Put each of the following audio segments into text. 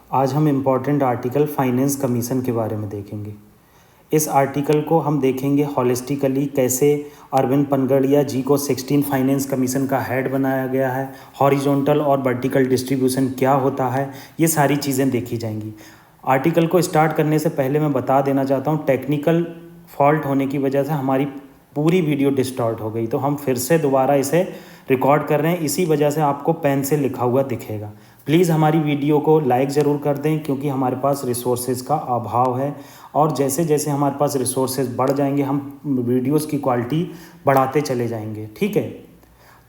आज हम important article finance commission के बारे में देखेंगे। इस आर्टिकल को हम देखेंगे हॉलिस्टिकली कैसे अरविंद पनगड़िया जी को 16 फाइनेंस कमीशन का हेड बनाया गया है, हॉरिजॉन्टल और वर्टिकल डिस्ट्रीब्यूशन क्या होता है, ये सारी चीज़ें देखी जाएंगी। आर्टिकल को स्टार्ट करने से पहले मैं बता देना चाहता हूँ, टेक्निकल फॉल्ट होने की वजह से हमारी पूरी वीडियो डिस्टॉर्ट हो गई, तो हम फिर से दोबारा इसे रिकॉर्ड कर रहे हैं। इसी वजह से आपको पेन से लिखा हुआ दिखेगा। प्लीज़ हमारी वीडियो को लाइक ज़रूर कर दें, क्योंकि हमारे पास रिसोर्सेज का अभाव है और जैसे जैसे हमारे पास रिसोर्सेज बढ़ जाएंगे हम वीडियोस की क्वालिटी बढ़ाते चले जाएंगे। ठीक है,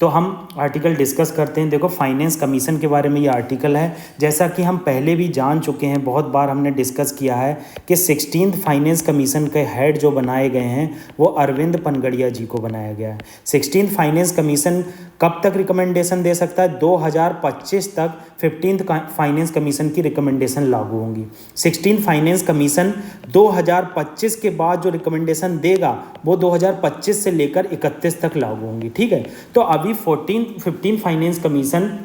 तो हम आर्टिकल डिस्कस करते हैं। देखो, फाइनेंस कमीशन के बारे में ये आर्टिकल है। जैसा कि हम पहले भी जान चुके हैं, बहुत बार हमने डिस्कस किया है कि 16th फाइनेंस कमीशन के हेड जो बनाए गए हैं वो अरविंद पनगड़िया जी को बनाया गया है। 16th फाइनेंस कमीशन कब तक रिकमेंडेशन दे सकता है? 2025 तक 15th फाइनेंस कमीशन की रिकमेंडेशन लागू होंगी। 16th फाइनेंस कमीशन 2025 के बाद जो रिकमेंडेशन देगा वो 2025 से लेकर 31 तक लागू होंगी। ठीक है, तो अभी 15 फाइनेंस कमीशन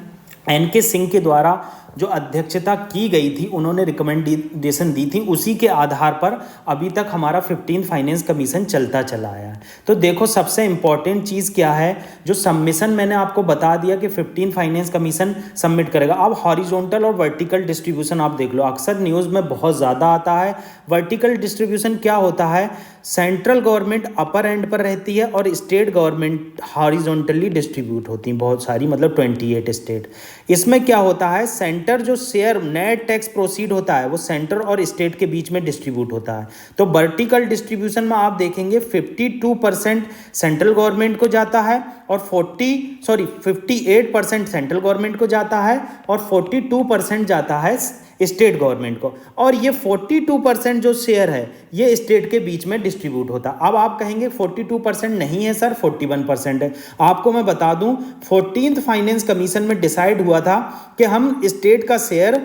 एन.के. सिंह के द्वारा जो अध्यक्षता की गई थी, उन्होंने रिकमेंडेशन दी थी, उसी के आधार पर अभी तक हमारा 15 फाइनेंस कमीशन चलता चला आया है। तो देखो, सबसे इम्पॉर्टेंट चीज़ क्या है, जो सबमिशन मैंने आपको बता दिया कि 15 फाइनेंस कमीशन सबमिट करेगा। अब हॉरिजॉन्टल और वर्टिकल डिस्ट्रीब्यूशन आप देख लो, अक्सर न्यूज़ में बहुत ज़्यादा आता है। वर्टिकल डिस्ट्रीब्यूशन क्या होता है? सेंट्रल गवर्नमेंट अपर एंड पर रहती है और स्टेट गवर्नमेंट हॉरिजॉन्टली डिस्ट्रीब्यूट होती हैं, बहुत सारी, मतलब 28 स्टेट। इसमें क्या होता है, सेंटर जो शेयर नेट टैक्स प्रोसीड होता है वो सेंटर और स्टेट के बीच में डिस्ट्रीब्यूट होता है। तो वर्टिकल डिस्ट्रीब्यूशन में आप देखेंगे 52% सेंट्रल गवर्नमेंट को जाता है और 58% सेंट्रल गवर्नमेंट को जाता है और 42% जाता है स्टेट गवर्नमेंट को, और ये 42% जो शेयर है ये स्टेट के बीच में डिस्ट्रीब्यूट होता है। अब आप कहेंगे 42% नहीं है सर, 41% है। आपको मैं बता दूं, 14th फाइनेंस कमीशन में डिसाइड हुआ था कि हम स्टेट का शेयर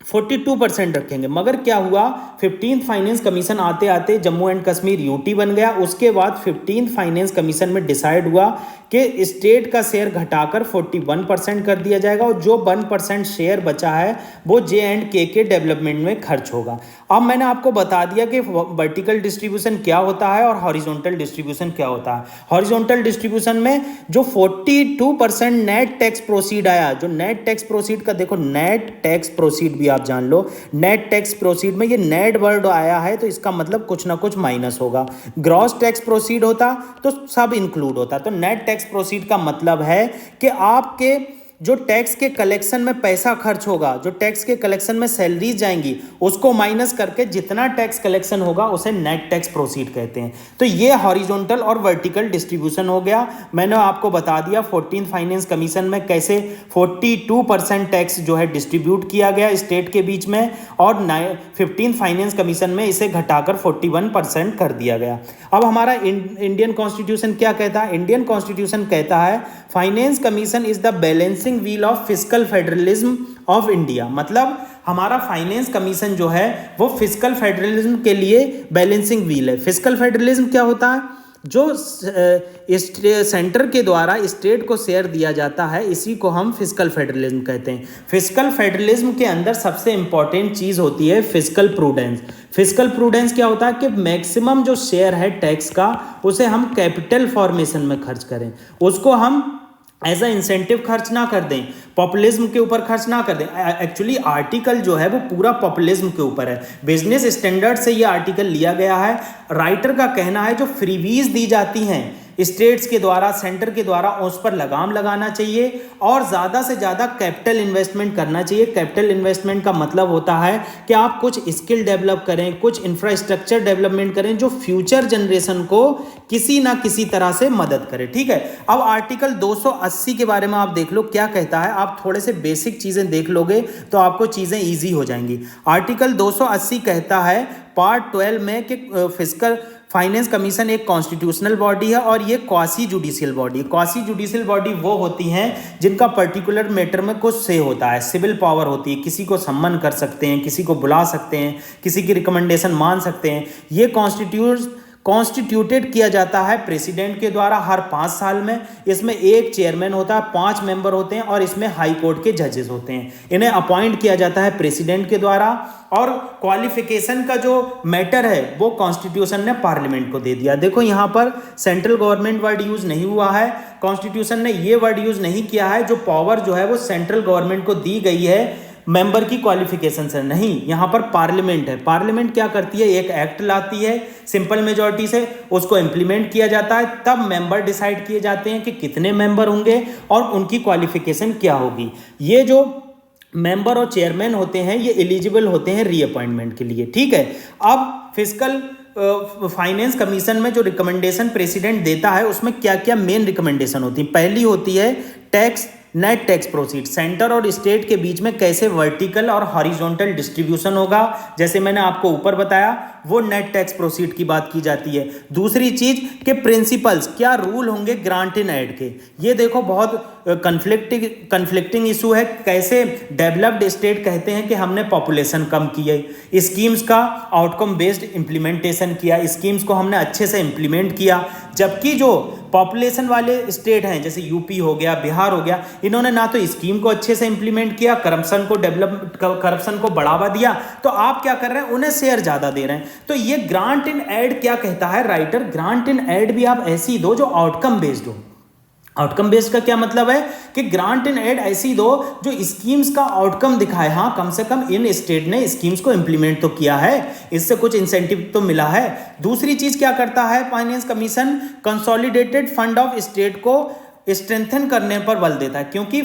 42% रखेंगे, मगर क्या हुआ, 15th फाइनेंस कमीशन आते आते जम्मू एंड कश्मीर यूटी बन गया। उसके बाद 15th फाइनेंस कमीशन में डिसाइड हुआ कि स्टेट का शेयर घटाकर 41% कर दिया जाएगा और जो 1% शेयर बचा है वो जे.एंड.के के डेवलपमेंट में खर्च होगा। अब मैंने आपको बता दिया कि वर्टिकल डिस्ट्रीब्यूशन क्या होता है और हॉरिजॉन्टल डिस्ट्रीब्यूशन क्या होता है। हॉरिजॉन्टल डिस्ट्रीब्यूशन में जो 42% नेट टैक्स प्रोसीड आया, जो नेट टैक्स प्रोसीड का, देखो नेट टैक्स प्रोसीड भी आप जान लो, नेट टैक्स प्रोसीड में ये नेट वर्ड आया है तो इसका मतलब कुछ ना कुछ माइनस होगा। ग्रॉस टैक्स प्रोसीड होता तो सब इंक्लूड होता। तो नेट टैक्स प्रोसीड का मतलब है कि आपके जो टैक्स के कलेक्शन में पैसा खर्च होगा, जो टैक्स के कलेक्शन में सैलरीज जाएंगी, उसको माइनस करके जितना टैक्स कलेक्शन होगा उसे नेट टैक्स प्रोसीड कहते हैं। तो ये हॉरिजॉन्टल और वर्टिकल डिस्ट्रीब्यूशन हो गया। मैंने आपको बता दिया 14th फाइनेंस कमीशन में कैसे 42% टैक्स जो है डिस्ट्रीब्यूट किया गया स्टेट के बीच में, और 15th फाइनेंस कमीशन में इसे घटाकर 41% कर दिया गया। अब हमारा इंडियन कॉन्स्टिट्यूशन क्या कहता है? इंडियन कॉन्स्टिट्यूशन कहता है finance commission is the balancing wheel of fiscal federalism of India. मतलब हमारा फाइनेंस कमीशन जो है वो फिस्कल फेडरलिज्म के लिए बैलेंसिंग व्हील है। फिस्कल फेडरलिज्म क्या होता है? जो सेंटर के द्वारा स्टेट को शेयर दिया जाता है, इसी को हम फिस्कल फेडरलिज्म कहते हैं। फिस्कल फेडरलिज्म के अंदर सबसे इंपॉर्टेंट चीज होती है फिस्कल प्रूडेंस। फिस्कल प्रूडेंस क्या होता है कि मैक्सिमम जो शेयर है टैक्स का उसे हम कैपिटल फॉर्मेशन में खर्च करें, उसको हम एज अ इंसेंटिव खर्च ना कर दें, पॉपुलिज्म के ऊपर खर्च ना कर दें। एक्चुअली आर्टिकल जो है वो पूरा पॉपुलिज्म के ऊपर है, बिजनेस स्टैंडर्ड से ये आर्टिकल लिया गया है। राइटर का कहना है जो फ्रीवीज दी जाती हैं स्टेट्स के द्वारा, सेंटर के द्वारा, उस पर लगाम लगाना चाहिए और ज़्यादा से ज़्यादा कैपिटल इन्वेस्टमेंट करना चाहिए। कैपिटल इन्वेस्टमेंट का मतलब होता है कि आप कुछ स्किल डेवलप करें, कुछ इंफ्रास्ट्रक्चर डेवलपमेंट करें जो फ्यूचर जनरेशन को किसी ना किसी तरह से मदद करे। ठीक है, अब आर्टिकल 280 के बारे में आप देख लो क्या कहता है। आप थोड़े से बेसिक चीज़ें देख लोगे तो आपको चीज़ें ईजी हो जाएंगी। आर्टिकल 280 कहता है पार्ट 12 में कि फिस्कल फाइनेंस कमीशन एक कॉन्स्टिट्यूशनल बॉडी है और ये quasi judicial body. Quasi judicial body वो होती हैं जिनका पर्टिकुलर मैटर में कुछ से होता है, सिविल पावर होती है, किसी को सम्मन कर सकते हैं, किसी को बुला सकते हैं, किसी की रिकमेंडेशन मान सकते हैं। ये कॉन्स्टिट्यूटेड किया जाता है प्रेसिडेंट के द्वारा हर 5 साल में। इसमें एक चेयरमैन होता है, 5 मेंबर होते हैं और इसमें हाई कोर्ट के जजेस होते हैं। इन्हें अपॉइंट किया जाता है प्रेसिडेंट के द्वारा और क्वालिफिकेशन का जो मैटर है वो कॉन्स्टिट्यूशन ने पार्लियामेंट को दे दिया। देखो यहाँ पर सेंट्रल गवर्नमेंट वर्ड यूज नहीं हुआ है, कॉन्स्टिट्यूशन ने ये वर्ड यूज नहीं किया है जो पावर जो है वो सेंट्रल गवर्नमेंट को दी गई है मेंबर की क्वालिफिकेशन से, नहीं, यहां पर पार्लियामेंट है। पार्लियामेंट क्या करती है, एक एक्ट लाती है सिंपल मेजॉरिटी से, उसको इंप्लीमेंट किया जाता है, तब मेंबर डिसाइड किए जाते हैं कि कितने मेंबर होंगे और उनकी क्वालिफिकेशन क्या होगी। ये जो मेंबर और चेयरमैन होते हैं ये एलिजिबल होते हैं रीअपॉइंटमेंट के लिए, ठीक है। अब फिस्कल फाइनेंस कमीशन में जो रिकमेंडेशन प्रेसिडेंट देता है उसमें क्या क्या मेन रिकमेंडेशन होती है। पहली होती है tax, net tax proceed, centre और स्टेट के बीच में कैसे वर्टिकल और हॉरिजॉन्टल डिस्ट्रीब्यूशन होगा, जैसे मैंने आपको ऊपर बताया वो नेट टैक्स प्रोसीड की बात की जाती है। दूसरी चीज के प्रिंसिपल्स, क्या रूल होंगे ग्रांट इन एड के, ये देखो बहुत कन्फ्लिक्टिंग इशू है। कैसे डेवलप्ड स्टेट कहते हैं कि हमने पॉपुलेशन कम की है, स्कीम्स का आउटकम बेस्ड इंप्लीमेंटेशन किया, स्कीम्स को हमने अच्छे से इंप्लीमेंट किया, जबकि जो पॉपुलेशन वाले स्टेट हैं जैसे यूपी हो गया, बिहार हो गया, इन्होंने ना तो स्कीम को अच्छे से इंप्लीमेंट किया, करप्शन को बढ़ावा दिया, तो आप क्या कर रहे हैं, उन्हें शेयर ज्यादा दे रहे हैं। तो ये ग्रांट इन एड क्या कहता है राइटर, ग्रांट इन एड भी आप ऐसी दो जो आउटकम बेस्ड हो। आउटकम बेस्ड का क्या मतलब है कि ग्रांट इन एड ऐसी दो जो स्कीम्स का आउटकम दिखाए, हाँ कम से कम इन स्टेट ने स्कीम्स को इंप्लीमेंट तो किया है, इससे कुछ इंसेंटिव तो मिला है। दूसरी चीज क्या करता है finance commission, consolidated fund of state को स्ट्रेंथन करने पर बल देता है, क्योंकि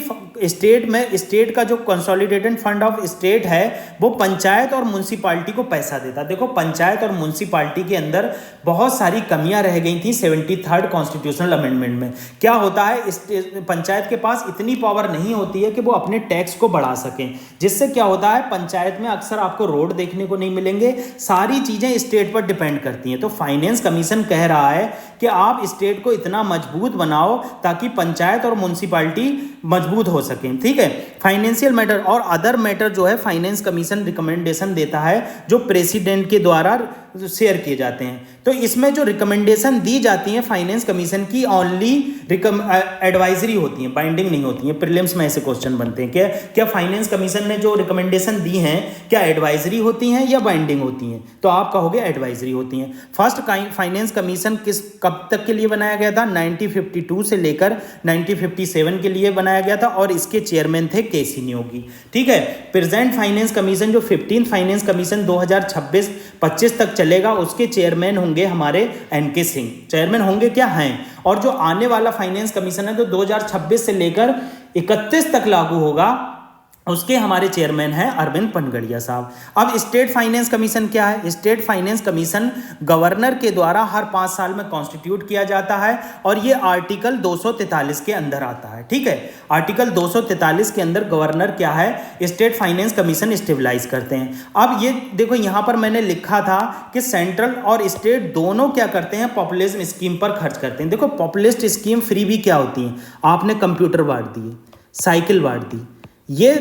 स्टेट का जो कंसोलिडेटेड फंड ऑफ स्टेट है वो पंचायत और म्युनिसिपैलिटी को पैसा देता है। देखो पंचायत और म्युनिसिपैलिटी के अंदर बहुत सारी कमियां रह गई थी 73rd कॉन्स्टिट्यूशनल अमेंडमेंट में। क्या होता है, पंचायत के पास इतनी पावर नहीं होती है कि वो अपने टैक्स को बढ़ा सकें, जिससे क्या होता है पंचायत में अक्सर आपको रोड देखने को नहीं मिलेंगे, सारी चीजें स्टेट पर डिपेंड करती हैं। तो फाइनेंस कमीशन कह रहा है कि आप स्टेट को इतना मजबूत बनाओ ताकि पंचायत और म्युनिसिपैलिटी मजबूत हो सकें, ठीक है। फाइनेंशियल मैटर और अदर मैटर जो है फाइनेंस कमीशन रिकमेंडेशन देता है जो प्रेसिडेंट के द्वारा शेयर किए जाते हैं। तो इसमें जो रिकमेंडेशन दी जाती हैं फाइनेंस कमीशन की ओनली एडवाइजरी होती हैं, बाइंडिंग नहीं होती हैं। प्रीलिम्स में ऐसे क्वेश्चन बनते हैं कि क्या फाइनेंस कमीशन ने जो रिकमेंडेशन दी हैं क्या एडवाइजरी होती हैं या बाइंडिंग होती हैं, तो आप कहोगे एडवाइजरी होती हैं। फर्स्ट फाइनेंस कमीशन कब तक के लिए बनाया गया था, 1952 से लेकर 1957 के लिए बनाया गया था और इसके चेयरमैन थे केसी नियोगी, ठीक है। प्रेजेंट फाइनेंस कमीशन जो 15th फाइनेंस कमीशन 2026-25 तक चलेगा, उसके चेयरमैन होंगे हमारे एनके सिंह, चेयरमैन होंगे क्या हैं। और जो आने वाला फाइनेंस कमीशन है जो 2026 से लेकर 31 तक लागू होगा, उसके हमारे चेयरमैन हैं अरविंद पनगड़िया साहब। अब स्टेट फाइनेंस कमीशन क्या है, स्टेट फाइनेंस कमीशन गवर्नर के द्वारा हर 5 साल में कॉन्स्टिट्यूट किया जाता है और ये आर्टिकल 243 के अंदर आता है, ठीक है। आर्टिकल 243 के अंदर गवर्नर क्या है, स्टेट फाइनेंस कमीशन स्टेबलाइज करते हैं। अब ये देखो यहां पर मैंने लिखा था कि सेंट्रल और स्टेट दोनों क्या करते हैं, पॉपुलिज्म स्कीम पर खर्च करते हैं। देखो पॉपुलिस्ट स्कीम फ्री भी क्या होती है, आपने कंप्यूटर बांट दिए, साइकिल बांट दी, ये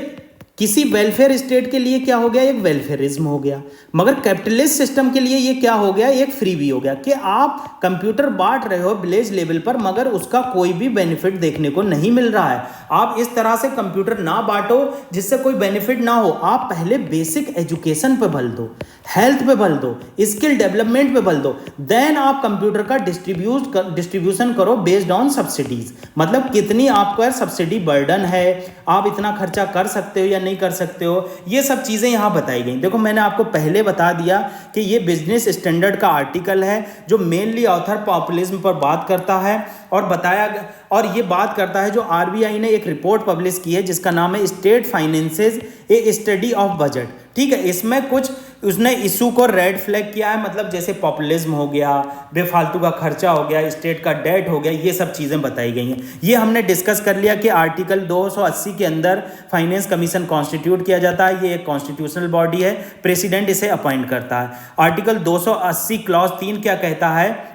किसी वेलफेयर स्टेट के लिए क्या हो गया, एक वेलफेयरिज्म हो गया। मगर कैपिटलिस्ट सिस्टम के लिए ये क्या हो गया, एक फ्री भी हो गया कि आप कंप्यूटर बांट रहे हो विलेज लेवल पर मगर उसका कोई भी बेनिफिट देखने को नहीं मिल रहा है। आप इस तरह से कंप्यूटर ना बांटो जिससे कोई बेनिफिट ना हो, आप पहले बेसिक एजुकेशन पे बल दो, हेल्थ पे बल दो, स्किल डेवलपमेंट पे बल दो, देन आप कंप्यूटर का डिस्ट्रीब्यूशन करो बेस्ड ऑन सब्सिडीज। मतलब कितनी आपका सब्सिडी बर्डन है, आप इतना खर्चा कर सकते हो या नहीं कर सकते हो, ये सब चीजें यहां बताई गई। देखो मैंने आपको पहले बता दिया कि ये बिजनेस स्टैंडर्ड का आर्टिकल है जो मेनली ऑथर पॉपुलिज्म पर बात करता है और बताया, और ये बात करता है जो आरबीआई ने एक रिपोर्ट पब्लिश की है जिसका नाम है state finances A study of budget, ठीक है। इसमें कुछ उसने इशू को रेड फ्लैग किया है, मतलब जैसे पॉपुलिज्म हो गया, बेफालतू का खर्चा हो गया, स्टेट का डेट हो गया, ये सब चीज़ें बताई गई हैं। ये हमने डिस्कस कर लिया कि आर्टिकल 280 के अंदर फाइनेंस कमीशन कॉन्स्टिट्यूट किया जाता है, ये एक कॉन्स्टिट्यूशनल बॉडी है, प्रेसिडेंट इसे अपॉइंट करता है। आर्टिकल 280 क्लॉज 3 क्या कहता है,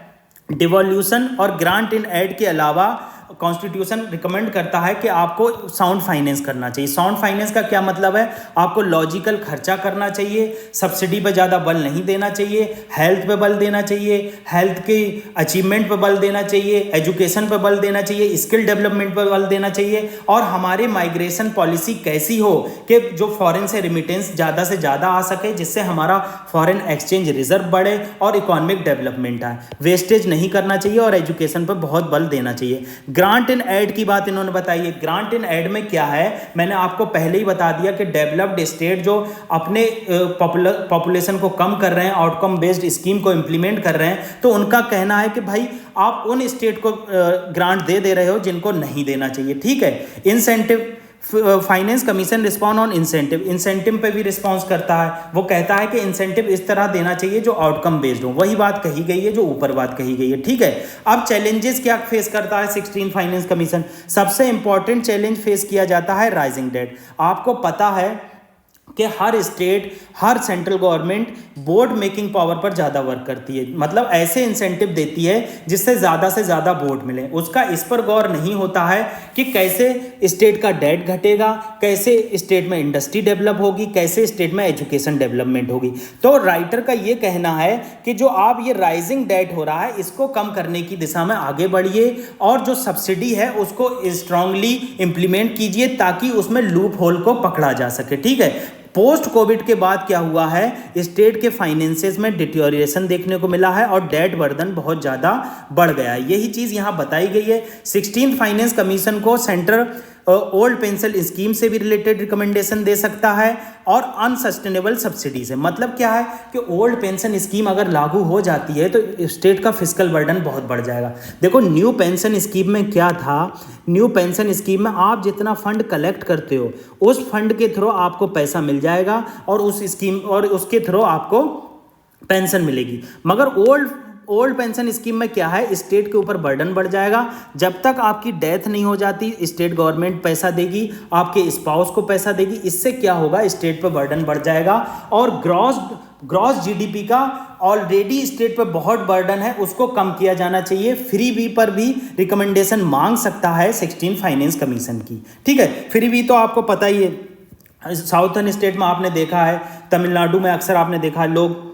डिवोल्यूशन और ग्रांट इन एड के अलावा कॉन्स्टिट्यूशन रिकमेंड करता है कि आपको साउंड फाइनेंस करना चाहिए। साउंड फाइनेंस का क्या मतलब है, आपको लॉजिकल खर्चा करना चाहिए, सब्सिडी पर ज़्यादा बल नहीं देना चाहिए, हेल्थ पे बल देना चाहिए, हेल्थ के अचीवमेंट पे बल देना चाहिए, एजुकेशन पे बल देना चाहिए, स्किल डेवलपमेंट पे बल देना चाहिए। और हमारे माइग्रेशन पॉलिसी कैसी हो कि जो फॉरेन से रिमिटेंस ज़्यादा से ज़्यादा आ सके, जिससे हमारा फॉरेन एक्सचेंज रिजर्व बढ़े और इकोनॉमिक डेवलपमेंट आए। वेस्टेज नहीं करना चाहिए और एजुकेशन पर बहुत बल देना चाहिए। ग्रांट इन एड की बात इन्होंने बताई है। ग्रांट इन एड में क्या है, मैंने आपको पहले ही बता दिया कि डेवलप्ड स्टेट जो अपने पॉपुलेशन को कम कर रहे हैं, आउटकम बेस्ड स्कीम को इंप्लीमेंट कर रहे हैं, तो उनका कहना है कि भाई आप उन स्टेट को ग्रांट दे रहे हो जिनको नहीं देना चाहिए। ठीक है, incentive finance commission respond on incentive पे भी रिस्पॉन्स करता है। वो कहता है कि इंसेंटिव इस तरह देना चाहिए जो आउटकम बेस्ड हो। वही बात कही गई है जो ऊपर बात कही गई है। ठीक है, अब चैलेंजेस क्या फेस करता है 16 फाइनेंस कमीशन। सबसे इंपॉर्टेंट चैलेंज फेस किया जाता है राइजिंग डेट। आपको पता है कि हर स्टेट, हर central government board making power पर ज़्यादा वर्क करती है, मतलब ऐसे इंसेंटिव देती है जिससे ज़्यादा से ज़्यादा बोर्ड मिले। उसका इस पर गौर नहीं होता है कि कैसे स्टेट का डेट घटेगा, कैसे स्टेट में इंडस्ट्री डेवलप होगी, कैसे स्टेट में एजुकेशन डेवलपमेंट होगी। तो राइटर का ये कहना है कि जो आप ये राइजिंग डेट हो रहा है, इसको कम करने की दिशा में आगे बढ़िए और जो सब्सिडी है उसको स्ट्रांगली इंप्लीमेंट कीजिए ताकि उसमें लूप होल को पकड़ा जा सके। ठीक है, पोस्ट कोविड के बाद क्या हुआ है, स्टेट के फाइनेंसेस में डिटोरिएशन देखने को मिला है और डेट बर्डन बहुत ज़्यादा बढ़ गया है। यही चीज़ यहाँ बताई गई है। 16 फाइनेंस कमीशन को सेंटर ओल्ड पेंशन स्कीम से भी रिलेटेड रिकमेंडेशन दे सकता है और अनसस्टेनेबल सब्सिडी से। मतलब क्या है कि ओल्ड पेंशन स्कीम अगर लागू हो जाती है तो स्टेट का फिस्कल बर्डन बहुत बढ़ जाएगा। देखो न्यू पेंशन स्कीम में क्या था, न्यू पेंशन स्कीम में आप जितना फंड कलेक्ट करते हो उस फंड के थ्रू आपको पैसा मिल जाएगा और उस स्कीम और उसके थ्रू आपको पेंशन मिलेगी। मगर ओल्ड पेंशन स्कीम में क्या है, स्टेट के ऊपर बर्डन बढ़ जाएगा। जब तक आपकी डेथ नहीं हो जाती स्टेट गवर्नमेंट पैसा देगी, आपके स्पाउस को पैसा देगी। इससे क्या होगा, स्टेट पर बर्डन बढ़ जाएगा और ग्रॉस जीडीपी का ऑलरेडी स्टेट पर बहुत बर्डन है, उसको कम किया जाना चाहिए। फ्री बी पर भी रिकमेंडेशन मांग सकता है 16 फाइनेंस कमीशन की। ठीक है, फ्री बी तो आपको पता ही है, साउथर्न स्टेट में आपने देखा है, तमिलनाडु में अक्सर आपने देखा है लोग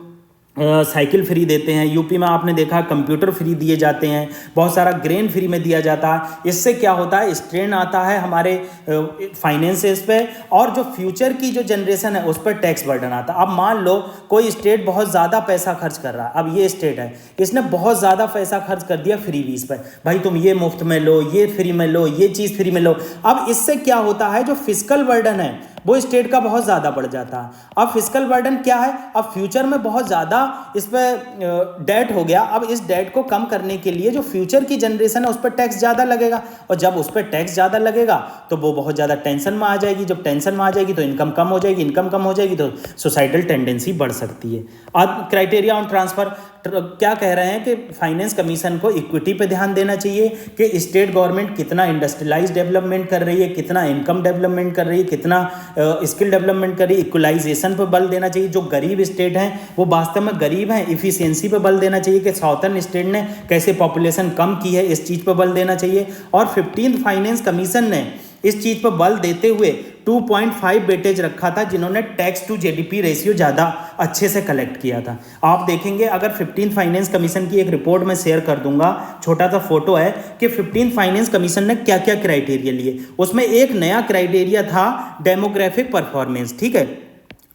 साइकिल फ्री देते हैं, यूपी में आपने देखा कंप्यूटर फ्री दिए जाते हैं, बहुत सारा ग्रेन फ्री में दिया जाता है। इससे क्या होता है, स्ट्रेन आता है हमारे फाइनेंसेस पे और जो फ्यूचर की जो जनरेशन है उस पर टैक्स बर्डन आता है। अब मान लो कोई स्टेट बहुत ज़्यादा पैसा खर्च कर रहा है, अब ये स्टेट है, इसने बहुत ज़्यादा पैसा खर्च कर दिया फ्री बीज पर, भाई तुम ये मुफ्त में लो, ये फ्री में लो, ये चीज़ फ्री में लो। अब इससे क्या होता है, जो फिस्कल बर्डन है वो स्टेट का बहुत ज़्यादा बढ़ जाता है। अब फिस्कल बर्डन क्या है, अब फ्यूचर में बहुत ज़्यादा इस पर डेट हो गया। अब इस डेट को कम करने के लिए जो फ्यूचर की जनरेशन है उस पर टैक्स ज़्यादा लगेगा और जब उस पर टैक्स ज़्यादा लगेगा तो वो बहुत ज़्यादा टेंशन में आ जाएगी। जब टेंशन में आ जाएगी तो इनकम कम हो जाएगी, इनकम कम हो जाएगी तो सोसाइटल टेंडेंसी बढ़ सकती है। अब क्राइटेरिया ऑन ट्रांसफ़र क्या कह रहे हैं कि फाइनेंस कमीशन को इक्विटी पे ध्यान देना चाहिए कि स्टेट गवर्नमेंट कितना इंडस्ट्रियलाइज डेवलपमेंट कर रही है, कितना इनकम डेवलपमेंट कर रही है, कितना स्किल डेवलपमेंट कर रही है। इक्वलाइजेशन पर बल देना चाहिए, जो गरीब स्टेट हैं वो वास्तव में गरीब हैं, इफिशियंसी पे बल देना चाहिए कि साउथर्न स्टेट ने कैसे पॉपुलेशन कम की है, इस चीज़ पर बल देना चाहिए। और 15th फाइनेंस कमीशन ने इस चीज़ पर बल देते हुए 2.5 वेटेज रखा था, जिन्होंने टैक्स टू जीडीपी रेशियो ज़्यादा अच्छे से कलेक्ट किया था। आप देखेंगे, अगर 15th फाइनेंस कमीशन की एक रिपोर्ट में शेयर कर दूंगा, छोटा सा फोटो है कि 15th फाइनेंस कमीशन ने क्या क्या क्राइटेरिया लिए। उसमें एक नया क्राइटेरिया था डेमोग्राफिक परफॉर्मेंस। ठीक है,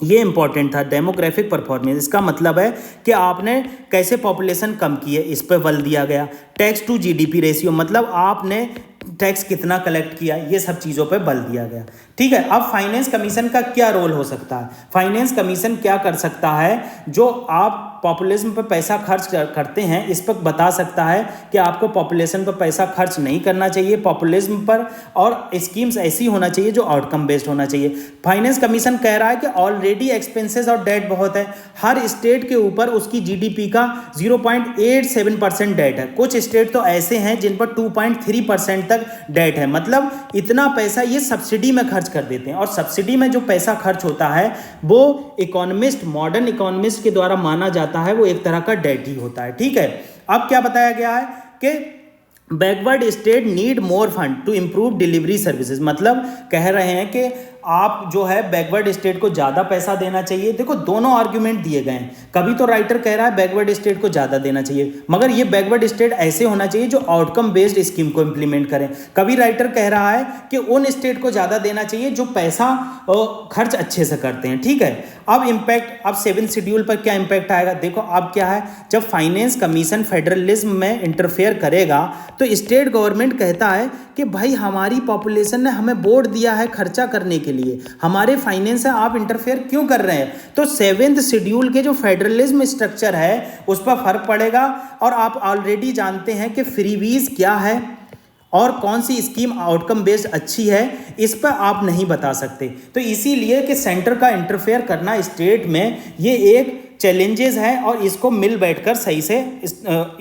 ये इंपॉर्टेंट था, डेमोग्राफिक परफॉर्मेंस। इसका मतलब है कि आपने कैसे पॉपुलेशन कम की है, इस पर बल दिया गया। टैक्स टू जीडीपी रेशियो, मतलब आपने टैक्स कितना कलेक्ट किया, ये सब चीज़ों पे बल दिया गया। ठीक है, अब फाइनेंस कमीशन का क्या रोल हो सकता है, फाइनेंस कमीशन क्या कर सकता है, जो आप पॉपुलेशन पर पैसा खर्च करते हैं इस पर बता सकता है कि आपको पॉपुलेशन पर पैसा खर्च नहीं करना चाहिए, पॉपुलेशन पर, और स्कीम्स ऐसी होना चाहिए जो आउटकम बेस्ड होना चाहिए। फाइनेंस कमीशन कह रहा है कि ऑलरेडी एक्सपेंसेस और डेट बहुत है, हर स्टेट के ऊपर उसकी जीडीपी का 0.87% डेट है। कुछ स्टेट तो ऐसे हैं जिन पर 2.3% तक डेट है, मतलब इतना पैसा ये सब्सिडी में खर्च कर देते हैं। और सब्सिडी में जो पैसा खर्च होता है वो इकोनॉमिस्ट, मॉडर्न इकोनॉमिस्ट के द्वारा माना जाता है वो एक तरह का डेट ही होता है। ठीक है, अब क्या बताया गया है कि backward state need more fund to improve delivery services, मतलब कह रहे हैं कि आप जो है बैकवर्ड स्टेट को ज़्यादा पैसा देना चाहिए। देखो दोनों आर्ग्यूमेंट दिए गए हैं, कभी तो राइटर कह रहा है बैकवर्ड स्टेट को ज़्यादा देना चाहिए, मगर ये बैकवर्ड स्टेट ऐसे होना चाहिए जो आउटकम बेस्ड स्कीम को इंप्लीमेंट करें। कभी राइटर कह रहा है कि उन स्टेट को ज़्यादा देना चाहिए जो पैसा खर्च अच्छे से करते हैं। ठीक है, अब इम्पैक्ट, अब 7th शेड्यूल पर क्या इम्पैक्ट आएगा, देखो अब क्या है, जब फाइनेंस कमीशन फेडरलिज्म में इंटरफेयर करेगा तो स्टेट गवर्नमेंट कहता है कि भाई हमारी पॉपुलेशन ने हमें वोट दिया है खर्चा करने के लिए, हमारे फाइनेंस है, आप इंटरफेयर क्यों कर रहे हैं। तो 7th शेड्यूल के जो फेडरलिज्म स्ट्रक्चर है उस पर फर्क पड़ेगा। और आप ऑलरेडी जानते हैं कि फ्रीवीज क्या है और कौन सी स्कीम आउटकम बेस्ड अच्छी है, इस पर आप नहीं बता सकते। तो इसीलिए कि सेंटर का इंटरफेयर करना स्टेट में ये एक चैलेंजेस है और इसको मिल बैठकर सही से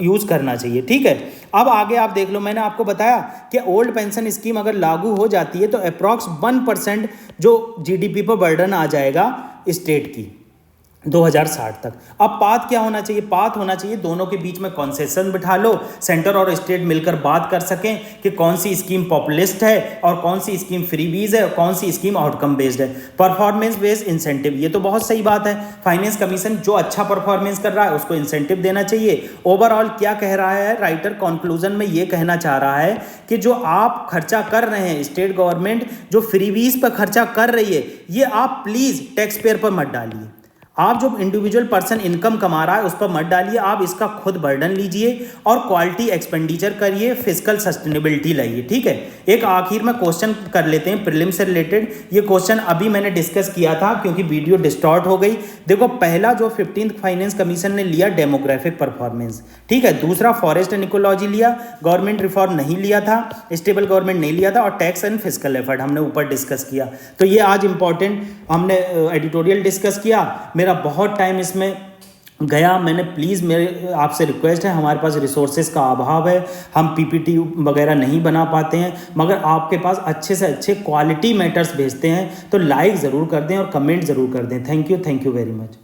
यूज़ करना चाहिए। ठीक है, अब आगे आप देख लो, मैंने आपको बताया कि ओल्ड पेंशन स्कीम अगर लागू हो जाती है तो अप्रॉक्स 1% जो जीडीपी पर बर्डन आ जाएगा स्टेट की 2060 तक। अब पाथ क्या होना चाहिए, पाथ होना चाहिए दोनों के बीच में कॉन्सेशन बिठा लो, सेंटर और स्टेट मिलकर बात कर सकें कि कौन सी स्कीम पॉपुलिस्ट है और कौन सी स्कीम फ्रीबीज है और कौन सी स्कीम आउटकम बेस्ड है। परफॉर्मेंस बेस्ड इंसेंटिव, ये तो बहुत सही बात है, फाइनेंस कमीशन जो अच्छा परफॉर्मेंस कर रहा है उसको इंसेंटिव देना चाहिए। ओवरऑल क्या कह रहा है राइटर, कंक्लूजन में ये कहना चाह रहा है कि जो आप खर्चा कर रहे हैं, स्टेट गवर्नमेंट जो फ्रीबीज पर खर्चा कर रही है, ये आप प्लीज टैक्स पेयर पर मत डालिए। आप जो इंडिविजुअल पर्सन इनकम कमा रहा है उस पर मत डालिए, आप इसका खुद बर्डन लीजिए और क्वालिटी एक्सपेंडिचर करिए, फिजिकल सस्टेनेबिलिटी लाइए। ठीक है, एक आखिर में क्वेश्चन कर लेते हैं प्रीलिम से रिलेटेड। ये क्वेश्चन अभी मैंने डिस्कस किया था क्योंकि वीडियो डिस्टॉर्ट हो गई। देखो पहला जो 15th फाइनेंस कमीशन ने लिया डेमोग्राफिक परफॉर्मेंस, ठीक है, दूसरा फॉरेस्ट एंड इकोलॉजी लिया, गवर्नमेंट रिफॉर्म नहीं लिया था, स्टेबल गवर्नमेंट नहीं लिया था, और टैक्स एंड फिजिकल एफर्ट हमने ऊपर डिस्कस किया। तो ये आज इंपॉर्टेंट हमने एडिटोरियल डिस्कस किया। मेरा बहुत टाइम इसमें गया, मैंने प्लीज़ मेरे आपसे रिक्वेस्ट है, हमारे पास रिसोर्सेज का अभाव है, हम पीपीटी वगैरह नहीं बना पाते हैं, मगर आपके पास अच्छे से अच्छे क्वालिटी मैटर्स भेजते हैं, तो लाइक ज़रूर कर दें और कमेंट ज़रूर कर दें। Thank you very much.